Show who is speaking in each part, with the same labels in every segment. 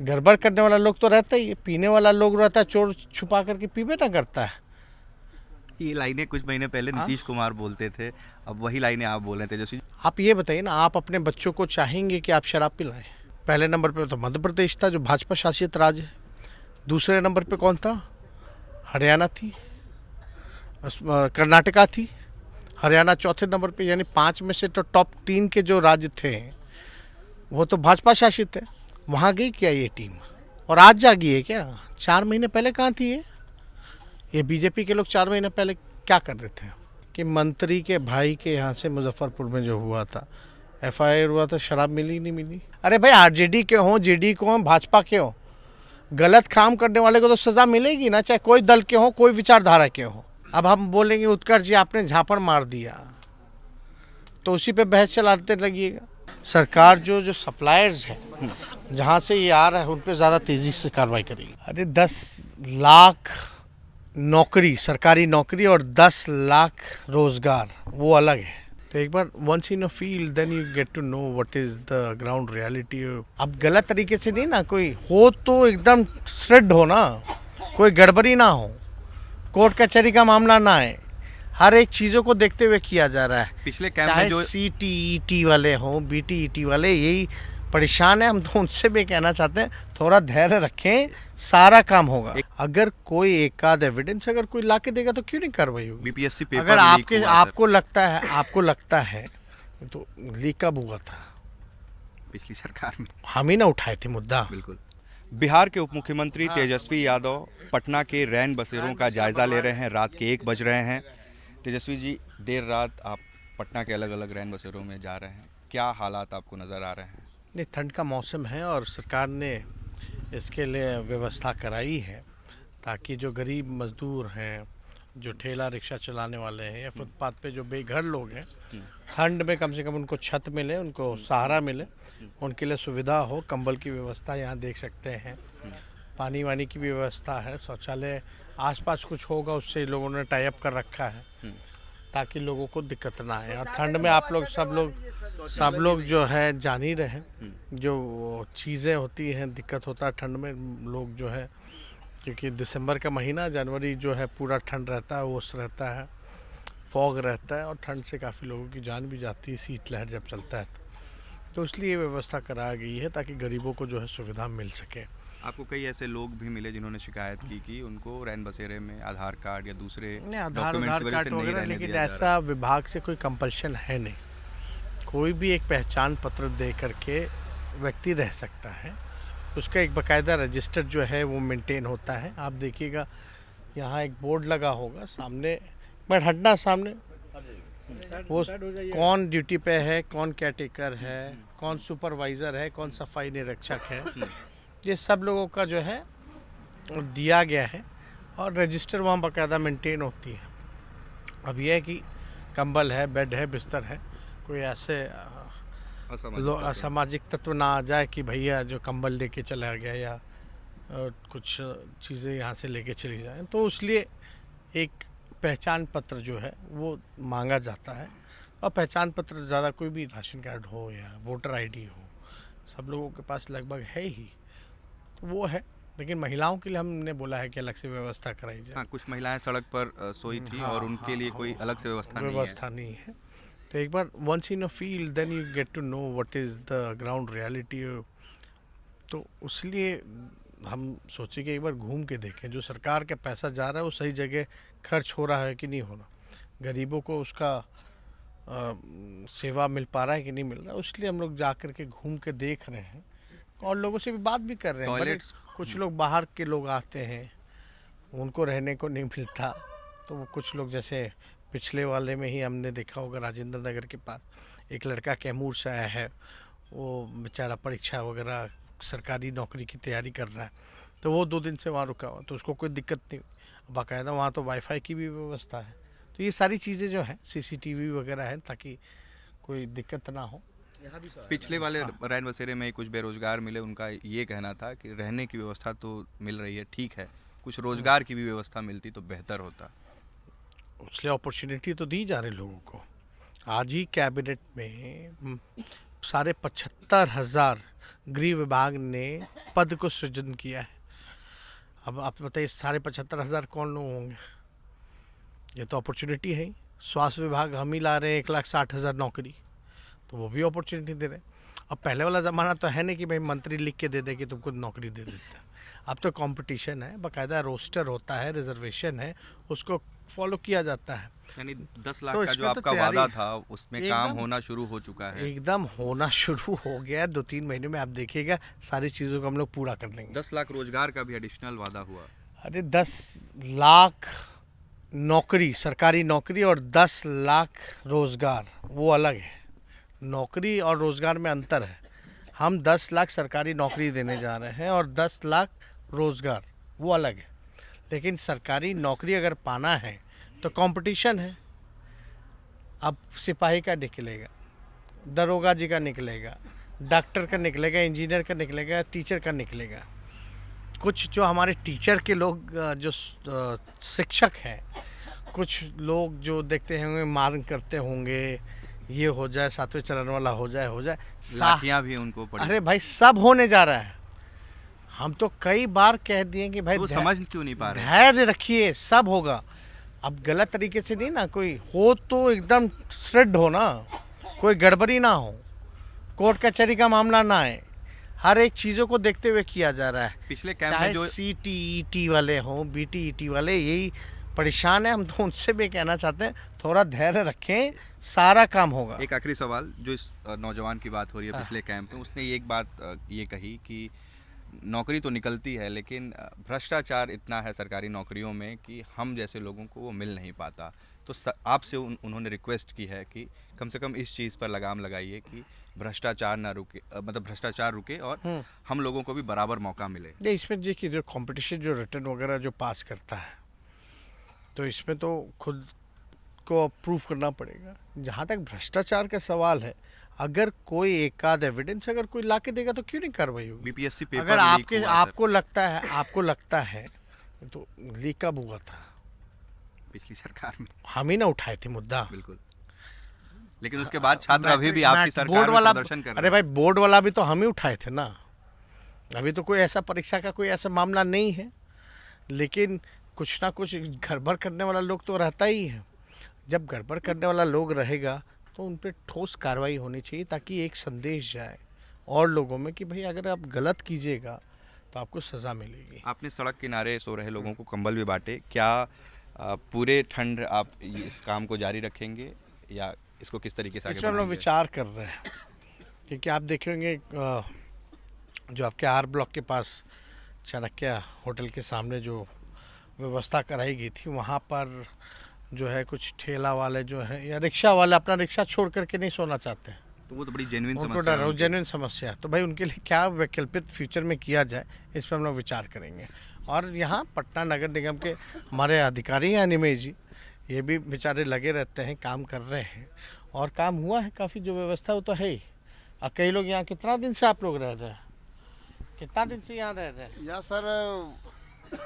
Speaker 1: गड़बड़ करने वाला लोग तो रहता ही है, पीने वाला लोग रहता है, चोर छुपा करके पीबे ना करता है।
Speaker 2: ये लाइनें कुछ महीने पहले नीतीश कुमार बोलते थे, अब वही लाइनें आप बोल रहे थे तेजस्वी।
Speaker 1: आप ये बताइए ना, आप अपने बच्चों को चाहेंगे कि आप शराब पिलाएं? पहले नंबर पे तो मध्य प्रदेश था जो भाजपा शासित राज्य है। दूसरे नंबर पे कौन था? हरियाणा थी, कर्नाटका थी। हरियाणा चौथे नंबर पे, यानी 5 में से तो टॉप 3 के जो राज्य थे वो तो भाजपा शासित है। वहाँ गई क्या ये टीम? और आज जागी है क्या? 4 महीने पहले कहाँ थी ये बीजेपी के लोग 4 महीने पहले क्या कर रहे थे? कि मंत्री के भाई के यहाँ से मुजफ्फरपुर में जो हुआ था, FIR हुआ था, शराब मिली नहीं मिली? अरे भाई, RJD के हों, GD के हों, भाजपा के हों, गलत काम करने वाले को तो सजा मिलेगी ना, चाहे कोई दल के हों, कोई विचारधारा के हों। अब हम बोलेंगे उत्कर्ष जी आपने झापड़ मार दिया, तो उसी पे बहस चलाते लगिएगा। सरकार जो सप्लायर्स है जहाँ से ये आ रहा है उन पर ज़्यादा तेज़ी से कार्रवाई करेगी। अरे 10 लाख नौकरी, सरकारी नौकरी, और 10 लाख रोजगार, वो अलग है। तो एक बार once in a field then you get to know what is the ground reality. अब गलत तरीके से नहीं ना, कोई हो तो एकदम श्रद्ध हो ना, कोई गड़बड़ी ना हो, कोर्ट कचहरी का मामला ना आए, हर एक चीज़ों को देखते हुए किया जा रहा है।
Speaker 2: पिछले कैंप
Speaker 1: चाहे
Speaker 2: में जो
Speaker 1: CTET वाले हों, BTET वाले, यही परेशान है। हम तो उनसे भी कहना चाहते हैं थोड़ा धैर्य रखें, सारा काम होगा। अगर कोई एकाध एविडेंस अगर कोई ला के देगा तो क्यों नहीं कार्रवाई होगी?
Speaker 2: BPSC पेपर
Speaker 1: अगर
Speaker 2: लीक हुआ,
Speaker 1: आपको लगता है तो लीक कब हुआ था?
Speaker 2: पिछली सरकार में
Speaker 1: हम ही ना उठाए थे मुद्दा।
Speaker 2: बिल्कुल। बिहार के उप मुख्यमंत्री तेजस्वी यादव पटना के रैन बसेरों का जायजा ले रहे हैं। रात के 1 बज रहे हैं। तेजस्वी जी, देर रात आप पटना के अलग अलग रैन बसेरों में जा रहे हैं, क्या हालात आपको नज़र आ रहे हैं?
Speaker 1: नहीं, ठंड का मौसम है और सरकार ने इसके लिए व्यवस्था कराई है ताकि जो गरीब मजदूर हैं, जो ठेला रिक्शा चलाने वाले हैं या फुटपाथ पे जो बेघर लोग हैं, ठंड में कम से कम उनको छत मिले, उनको सहारा मिले, उनके लिए सुविधा हो। कंबल की व्यवस्था यहाँ देख सकते हैं, पानी वानी की भी व्यवस्था है, शौचालय आसपास कुछ होगा उससे लोगों ने टाई अप कर रखा है ताकि लोगों को दिक्कत ना आए। और ठंड में आप लोग सब लोग जो है जान ही रहे हैं जो चीज़ें होती हैं, दिक्कत होता है ठंड में। लोग जो है, क्योंकि दिसंबर का महीना, जनवरी जो है पूरा ठंड रहता है, ओस रहता है, फॉग रहता है, और ठंड से काफ़ी लोगों की जान भी जाती है शीतलहर जब चलता है तो इसलिए व्यवस्था कराई गई है ताकि गरीबों को जो है सुविधा मिल सके।
Speaker 2: आपको कई ऐसे लोग भी मिले जिन्होंने शिकायत की कि उनको रैन बसेरे में आधार कार्ड या दूसरे
Speaker 1: आधार
Speaker 2: डॉक्यूमेंट्स की वजह
Speaker 1: कार्ड
Speaker 2: से नहीं
Speaker 1: वगैरह,
Speaker 2: रहने
Speaker 1: लेकिन
Speaker 2: दिया जा
Speaker 1: ऐसा विभाग से कोई कंपल्शन है नहीं। कोई भी एक पहचान पत्र दे करके व्यक्ति रह सकता है, उसका एक बाकायदा रजिस्टर जो है वो मेंटेन होता है। आप देखिएगा यहाँ एक बोर्ड लगा होगा सामने, मैं हटना सामने, वो कौन ड्यूटी पे है, कौन केयरटेकर है, कौन सुपरवाइज़र है, कौन सफाई निरीक्षक है, ये सब लोगों का जो है दिया गया है और रजिस्टर वहाँ बाकायदा मेंटेन होती है। अब यह है कि कंबल है, बेड है, बिस्तर है, कोई ऐसे असामाजिक तत्व ना आ जाए कि भैया जो कंबल लेके चला गया या कुछ चीज़ें यहाँ से लेके चली जाएं, तो इसलिए एक पहचान पत्र जो है वो मांगा जाता है। और पहचान पत्र ज़्यादा, कोई भी राशन कार्ड हो या वोटर ID हो, सब लोगों के पास लगभग है ही, तो वो है। लेकिन महिलाओं के लिए हमने बोला है कि अलग से व्यवस्था कराई जाए।
Speaker 2: हाँ, कुछ महिलाएं सड़क पर सोई थी और उनके लिए कोई अलग से व्यवस्था
Speaker 1: नहीं है। तो एक बार once in a field then you get to know what is the ground reality. तो इसलिए हम सोचे कि एक बार घूम के देखें, जो सरकार का पैसा जा रहा है वो सही जगह खर्च हो रहा है कि नहीं हो रहा, गरीबों को उसका सेवा मिल पा रहा है कि नहीं मिल रहा है। इसलिए हम लोग जा कर के घूम के देख रहे हैं और लोगों से भी बात भी कर रहे हैं। बड़े कुछ लोग बाहर के लोग आते हैं, उनको रहने को नहीं मिलता, तो वो कुछ लोग, जैसे पिछले वाले में ही हमने देखा होगा राजेंद्र नगर के पास एक लड़का कैमूर से आया है, वो बेचारा परीक्षा वगैरह सरकारी नौकरी की तैयारी कर रहा है, तो वो 2 दिन से वहाँ रुका हुआ, तो उसको कोई दिक्कत नहीं, बाकायदा वहाँ तो वाईफाई की भी व्यवस्था है। तो ये सारी चीज़ें जो हैं, CCTV वगैरह है ताकि कोई दिक्कत ना हो।
Speaker 2: पिछले वाले रैन बसेरे में कुछ बेरोजगार मिले, उनका ये कहना था कि रहने की व्यवस्था तो मिल रही है, ठीक है, कुछ रोजगार की भी व्यवस्था मिलती तो बेहतर होता।
Speaker 1: इसलिए अपॉर्चुनिटी तो दी जा रही लोगों को। आज ही कैबिनेट में 75,500 गृह विभाग ने पद को सृजन किया है। अब आप बताइए 75,500 कौन लोग होंगे? ये तो अपॉर्चुनिटी है ही। स्वास्थ्य विभाग हम ही ला रहे हैं 1,60,000 नौकरी, तो वो भी अपॉर्चुनिटी दे रहे हैं। अब पहले वाला ज़माना तो है नहीं कि भाई मंत्री लिख के दे दे कि तुमको नौकरी दे देते हैं। अब तो कंपटीशन है, बाकायदा रोस्टर होता है, रिजर्वेशन है, उसको फॉलो किया जाता है।
Speaker 2: यानी 10 लाख
Speaker 1: तो
Speaker 2: का जो
Speaker 1: इसमें तो
Speaker 2: आपका
Speaker 1: तैयारी
Speaker 2: वादा था उसमें काम
Speaker 1: एकदम-
Speaker 2: होना शुरू हो चुका है।
Speaker 1: एकदम होना शुरू हो गया। 2-3 महीने में आप देखिएगा सारी चीज़ों को हम लोग पूरा कर लेंगे।
Speaker 2: 10 लाख रोजगार का भी एडिशनल वादा हुआ।
Speaker 1: अरे 10 लाख नौकरी, सरकारी नौकरी, और 10 लाख रोज़गार वो अलग है। नौकरी और रोज़गार में अंतर है। हम 10 लाख सरकारी नौकरी देने जा रहे हैं और 10 लाख रोज़गार वो अलग है। लेकिन सरकारी नौकरी अगर पाना है तो कंपटीशन है। अब सिपाही का निकलेगा, दरोगा जी का निकलेगा, डॉक्टर का निकलेगा, इंजीनियर का निकलेगा, टीचर का निकलेगा। कुछ जो हमारे टीचर के लोग जो शिक्षक हैं, कुछ लोग जो देखते होंगे मांग करते होंगे ये हो जाए, 7वें चरण वाला हो जाए
Speaker 2: लाठियां भी उनको पड़ी।
Speaker 1: अरे भाई सब होने जा रहा है। हम तो कई बार कह दिए कि भाई
Speaker 2: तो वो समझ क्यों नहीं पा रहे?
Speaker 1: धैर्य रखिए, सब होगा। अब गलत तरीके से नहीं ना, कोई हो तो एकदम श्रद्ध हो ना, कोई गड़बड़ी ना हो, कोर्ट कचहरी का मामला ना आए। हर एक चीज़ों को देखते हुए किया जा रहा है।
Speaker 2: पिछले कैंप
Speaker 1: चाहे
Speaker 2: में जो
Speaker 1: CTET वाले हों, BTET वाले, यही परेशान है। हम तो उनसे भी कहना चाहते हैं थोड़ा धैर्य रखें, सारा काम होगा।
Speaker 2: एक आखिरी सवाल, जो इस नौजवान की बात हो रही है पिछले कैंप में, उसने एक बात ये कही कि नौकरी तो निकलती है लेकिन भ्रष्टाचार इतना है सरकारी नौकरियों में कि हम जैसे लोगों को वो मिल नहीं पाता। तो आपसे उन्होंने रिक्वेस्ट की है कि कम से कम इस चीज़ पर लगाम लगाइए कि भ्रष्टाचार ना रुके, मतलब भ्रष्टाचार रुके और हम लोगों को भी बराबर मौका मिले।
Speaker 1: नहीं, इसमें देखिए जो कंपटीशन, जो रिटर्न वगैरह जो पास करता है, तो इसमें तो खुद को प्रूफ करना पड़ेगा। जहाँ तक भ्रष्टाचार का सवाल है, अगर कोई एकाध एविडेंस अगर कोई ला के देगा तो क्यों नहीं कार्रवाई होगी?
Speaker 2: BPSC पेपर
Speaker 1: अगर
Speaker 2: लीक हुआ, सर।
Speaker 1: आपको लगता है तो लीक कब हुआ था?
Speaker 2: पिछली सरकार में।
Speaker 1: हम ही ना उठाए थे मुद्दा।
Speaker 2: बिल्कुल। लेकिन उसके बाद छात्र अभी भी आपकी सरकार
Speaker 1: बोर्ड
Speaker 2: में
Speaker 1: वाला,
Speaker 2: प्रदर्शन कर रहे
Speaker 1: अरे भाई बोर्ड वाला भी तो हम ही उठाए थे ना। अभी तो कोई ऐसा परीक्षा का कोई ऐसा मामला नहीं है, लेकिन कुछ ना कुछ गड़बड़ करने वाला लोग तो रहता ही है। जब गड़बड़ करने वाला लोग रहेगा तो उन पर ठोस कार्रवाई होनी चाहिए, ताकि एक संदेश जाए और लोगों में कि भाई अगर आप गलत कीजिएगा तो आपको सज़ा मिलेगी।
Speaker 2: आपने सड़क किनारे सो रहे लोगों को कंबल भी बांटे, क्या पूरे ठंड आप इस काम को जारी रखेंगे या इसको किस तरीके से आगे
Speaker 1: इसमें हम लोग
Speaker 2: बढ़ाएंगे?
Speaker 1: विचार कर रहे हैं, क्योंकि आप देखेंगे जो आपके R ब्लॉक के पास चाणक्य होटल के सामने जो व्यवस्था कराई गई थी, वहाँ पर जो है कुछ ठेला वाले जो है या रिक्शा वाले अपना रिक्शा छोड़ करके नहीं सोना चाहते हैं।
Speaker 2: तो वो तो बड़ी जेन्युइन
Speaker 1: उनको
Speaker 2: समस्या
Speaker 1: डर है,
Speaker 2: है।
Speaker 1: जेन्युइन समस्या है। तो भाई उनके लिए क्या वैकल्पिक फ्यूचर में किया जाए, इस पर हम लोग विचार करेंगे। और यहाँ पटना नगर निगम के हमारे अधिकारी हैं अनिमेश जी, ये भी बेचारे लगे रहते हैं, काम कर रहे हैं और काम हुआ है काफ़ी। जो व्यवस्था वो तो है ही। और कई लोग यहाँ कितना दिन से आप लोग रह रहे हैं? कितना दिन से यहाँ रह रहे हैं?
Speaker 3: यहाँ सर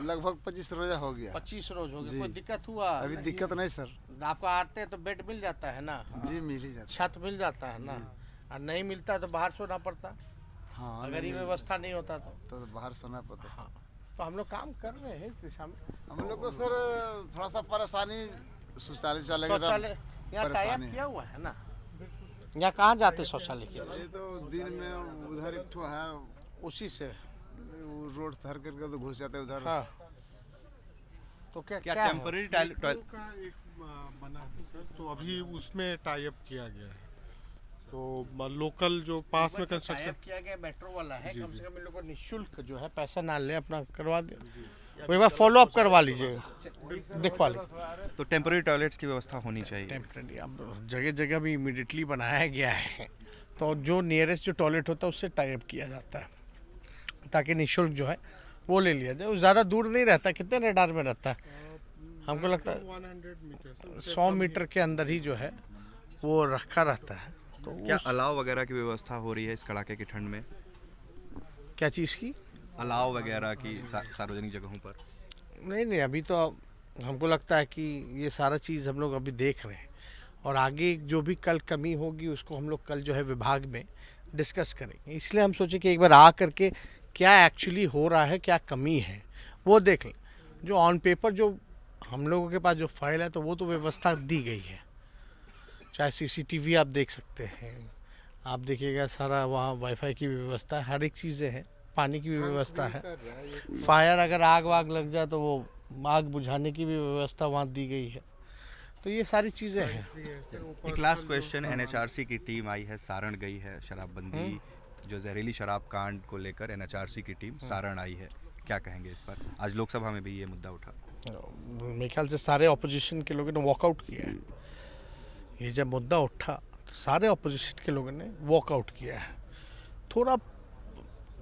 Speaker 3: लगभग 25 रोजा हो गया।
Speaker 1: 25 रोज हो गए।
Speaker 3: जी।
Speaker 1: कोई दिक्कत हुआ?
Speaker 3: अभी दिक्कत नहीं सर।
Speaker 1: आपको आते हैं तो बेड मिल जाता है ना,
Speaker 3: जी मिल ही जाता।
Speaker 1: छत मिल जाता है ना, और नहीं मिलता तो बाहर सोना पड़ता,
Speaker 3: हाँ
Speaker 1: अगर ये
Speaker 3: नहीं
Speaker 1: व्यवस्था नहीं होता तो।
Speaker 3: बाहर सोना पड़ता।
Speaker 1: हाँ, तो हम लोग काम कर रहे हैं इस दिशा में।
Speaker 3: हम लोग को सर थोड़ा सा परेशानी शौचालय चलेगा।
Speaker 1: शौचालय यहाँ
Speaker 3: परेशानी
Speaker 1: टाइप
Speaker 3: है।
Speaker 1: किया हुआ है ना। यहाँ कहाँ जाते शौचालय के लिए?
Speaker 3: ये तो दिन में उधर एक ठो है,
Speaker 1: उसी से।
Speaker 3: वो रोड थर करके तो घुस जाते हैं उधर।
Speaker 1: हाँ, तो क्या
Speaker 2: क्या
Speaker 1: क्या है?
Speaker 2: टेम्पररी
Speaker 4: का एक बना है सर, तो अभी उसमें टाई अप किया गया है। तो लोकल जो पास में कंस्ट्रक्शन
Speaker 1: टाइप किया गया मेट्रो वाला है,
Speaker 4: जी,
Speaker 1: कम से
Speaker 4: जी।
Speaker 1: कम इन लोगों को निःशुल्क जो है, पैसा ना ले, अपना करवा दे। वो एक बार फॉलो अप करवा लीजिएगा, दिखवा लीजिए।
Speaker 2: तो टेम्पररी टॉयलेट्स की व्यवस्था होनी चाहिए।
Speaker 1: टेम्परेरी अब जगह जगह भी इमीडिएटली बनाया गया है, तो जो नियरेस्ट जो टॉयलेट होता है उससे टाई अप किया जाता है, ताकि निःशुल्क जो है वो ले लिया जाए। वो ज़्यादा दूर नहीं रहता। कितने रेडार में रहता है? हमको लगता है
Speaker 4: 100 मीटर
Speaker 1: 100 मीटर के अंदर ही जो है वो रखा रहता है। तो
Speaker 2: क्या अलाव वगैरह की व्यवस्था हो रही है इस कड़ाके की ठंड में?
Speaker 1: क्या चीज़ की?
Speaker 2: अलाव वगैरह की सार्वजनिक जगहों पर?
Speaker 1: नहीं, अभी तो हमको लगता है कि ये सारा चीज़ हम लोग अभी देख रहे हैं, और आगे जो भी कल कमी होगी उसको हम लोग कल जो है विभाग में डिस्कस करेंगे। इसलिए हम सोचे कि एक बार आ करके क्या एक्चुअली हो रहा है, क्या कमी है वो देख लें। जो ऑन पेपर जो हम लोगों के पास जो फाइल है तो वो तो व्यवस्था दी गई है, चाहे सीसीटीवी आप देख सकते हैं, आप देखिएगा सारा वहाँ वाईफाई की भी व्यवस्था है, हर एक चीज़ें हैं, पानी की भी व्यवस्था है, फायर अगर आग वाग लग जाए तो वो आग बुझाने की भी व्यवस्था वहाँ दी गई है। तो ये सारी चीज़ें हैं।
Speaker 2: एक लास्ट क्वेश्चन, एनएचआरसी की टीम आई है, सारण गई है, शराबबंदी जो जहरीली शराब कांड को लेकर एनएचआरसी की टीम सारण आई है, क्या कहेंगे इस पर? आज लोकसभा में भी ये मुद्दा उठा।
Speaker 1: मेरे ख्याल से सारे ऑपोजिशन के लोगों ने वॉकआउट किया है। ये जब मुद्दा उठा तो सारे ऑपोजिशन के लोगों ने वॉकआउट किया है। थोड़ा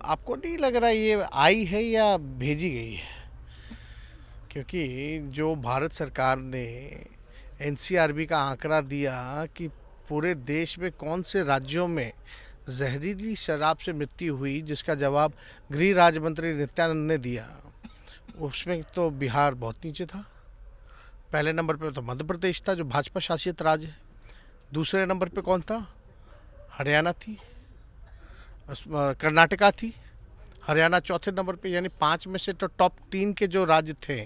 Speaker 1: आपको नहीं लग रहा ये आई है या भेजी गई है? क्योंकि जो भारत सरकार ने एनसीआरबी का आंकड़ा दिया कि पूरे देश में कौन से राज्यों में जहरीली शराब से मृत्यु हुई, जिसका जवाब गृह राज्य मंत्री नित्यानंद ने दिया, उसमें तो बिहार बहुत नीचे था। पहले नंबर पे तो मध्य प्रदेश था जो भाजपा शासित राज्य है। दूसरे नंबर पे कौन था? हरियाणा थी, कर्नाटका थी। हरियाणा चौथे नंबर पे, यानी 5 में से तो टॉप 3 के जो राज्य थे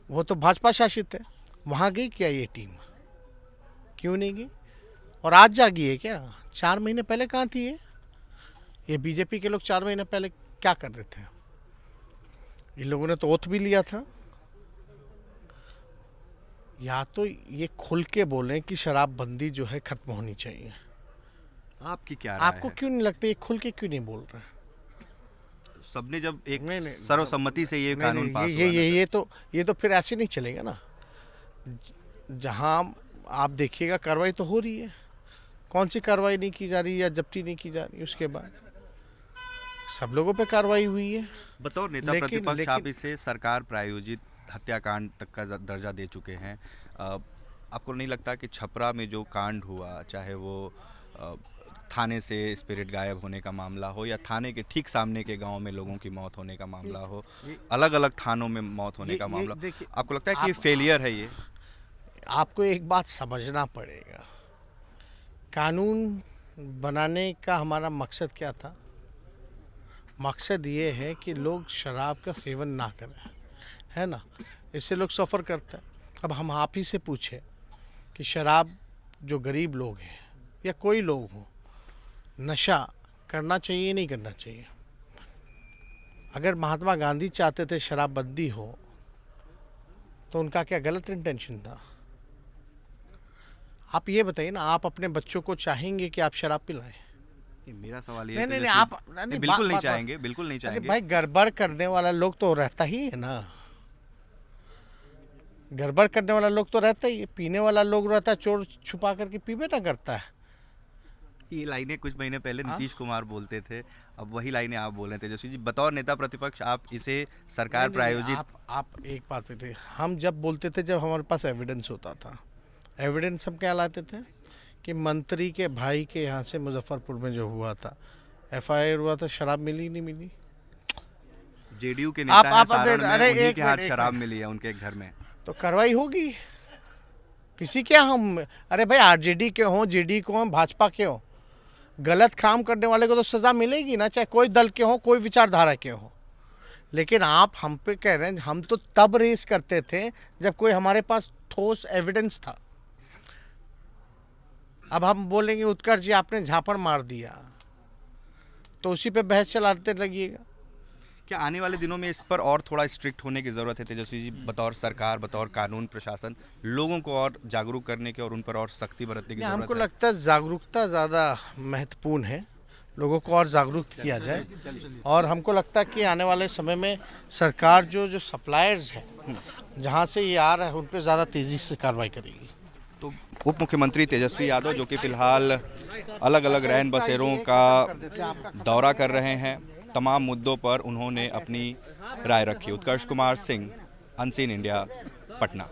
Speaker 1: वो तो भाजपा शासित है। वहाँ गई क्या ये टीम? क्यों नहीं गई? और आज जागी है क्या? 4 महीने पहले कहाँ थी ये बीजेपी के लोग 4 महीने पहले क्या कर रहे थे? इन लोगों ने तो ओथ भी लिया था। या तो ये खुल के बोलें कि शराबबंदी जो है खत्म होनी चाहिए।
Speaker 2: आपकी क्या राय
Speaker 1: आपको
Speaker 2: है?
Speaker 1: क्यों नहीं लगता ये खुल के क्यों नहीं बोल रहे?
Speaker 2: सबने जब एक
Speaker 1: नहीं, नहीं,
Speaker 2: सर्वसम्मति से ये कानून पास हुआ
Speaker 1: ये तो फिर ऐसे नहीं चलेगा ना। जहां आप देखिएगा कार्रवाई तो हो रही है, कौन सी कार्रवाई नहीं की जा रही या जब्ती नहीं की जा रही? उसके बाद सब लोगों पे कार्रवाई हुई है।
Speaker 2: बतौर नेता प्रतिपक्ष आप इसे सरकार प्रायोजित हत्याकांड तक का दर्जा दे चुके हैं। आपको नहीं लगता कि छपरा में जो कांड हुआ, चाहे वो थाने से स्पिरिट गायब होने का मामला हो या थाने के ठीक सामने के गांव में लोगों की मौत होने का मामला हो, अलग अलग थानों में मौत होने का मामला, आपको लगता है कि ये फेलियर है? ये
Speaker 1: आपको एक बात समझना पड़ेगा, कानून बनाने का हमारा मकसद क्या था? मकसद ये है कि लोग शराब का सेवन ना करें, है ना? इससे लोग सफ़र करते हैं। अब हम आप ही से पूछें कि शराब जो गरीब लोग हैं या कोई लोग हों, नशा करना चाहिए नहीं करना चाहिए? अगर महात्मा गांधी चाहते थे शराबबंदी हो तो उनका क्या गलत इंटेंशन था? आप ये बताइए ना, आप अपने बच्चों को चाहेंगे कि आप शराब पिलाएं?
Speaker 2: मेरा सवाल ये
Speaker 1: नहीं, आप नहीं,
Speaker 2: बिल्कुल नहीं चाहेंगे, बिल्कुल नहीं चाहेंगे।
Speaker 1: भाई गड़बड़ करने वाला लोग तो रहता ही है ना, गड़बड़ करने वाला लोग तो रहता ही है। पीने वाला लोग रहता है, चोर छुपा करके पीबे ना करता है।
Speaker 2: ये लाइनें कुछ महीने पहले नीतीश कुमार बोलते थे, अब वही लाइनें आप बोल रहे थे। तेजस्वी जी, बतौर नेता प्रतिपक्ष आप इसे सरकार प्रायोजित,
Speaker 1: आप एक बात पे थे, हम जब बोलते थे, जब हमारे पास एविडेंस होता था। एविडेंस हम क्या लाते थे कि मंत्री के भाई के यहाँ से मुजफ्फरपुर में जो हुआ था, FIR हुआ था, शराब मिली नहीं मिली?
Speaker 2: जेडीयू के नेता हैं सारण में,
Speaker 1: अरे
Speaker 2: उन्हीं
Speaker 1: एक
Speaker 2: के हाथ
Speaker 1: मिनट,
Speaker 2: शराब मिली है उनके घर में,
Speaker 1: तो कार्रवाई होगी। किसी क्या हम, अरे भाई आरजेडी के हों, जेडी के हों, भाजपा के हों, गलत काम करने वाले को तो सज़ा मिलेगी ना, चाहे कोई दल के हों, कोई विचारधारा के हों। लेकिन आप हम पे कह रहे हैं, हम तो तब रेस करते थे जब कोई हमारे पास ठोस एविडेंस था। अब हम बोलेंगे उत्कर्ष जी आपने झापड़ मार दिया, तो उसी पे बहस चलाते लगिएगा।
Speaker 2: क्या आने वाले दिनों में इस पर और थोड़ा स्ट्रिक्ट होने की ज़रूरत है तेजस्वी जी? बतौर सरकार, बतौर कानून प्रशासन, लोगों को और जागरूक करने की और उन पर और सख्ती बरतने की ज़रूरत है?
Speaker 1: हमको लगता है जागरूकता ज़्यादा महत्वपूर्ण है, लोगों को और जागरूक किया जाए। और हमको लगता है कि आने वाले समय में सरकार जो सप्लायर्स हैं, जहाँ से ये आ रहा है, उन पर ज़्यादा तेज़ी से कार्रवाई करेगी।
Speaker 2: तो उप मुख्यमंत्री तेजस्वी यादव, जो कि फिलहाल अलग अलग रैन बसेरों का दौरा कर रहे हैं, तमाम मुद्दों पर उन्होंने अपनी राय रखी। उत्कर्ष कुमार सिंह, अनसीन इंडिया, पटना।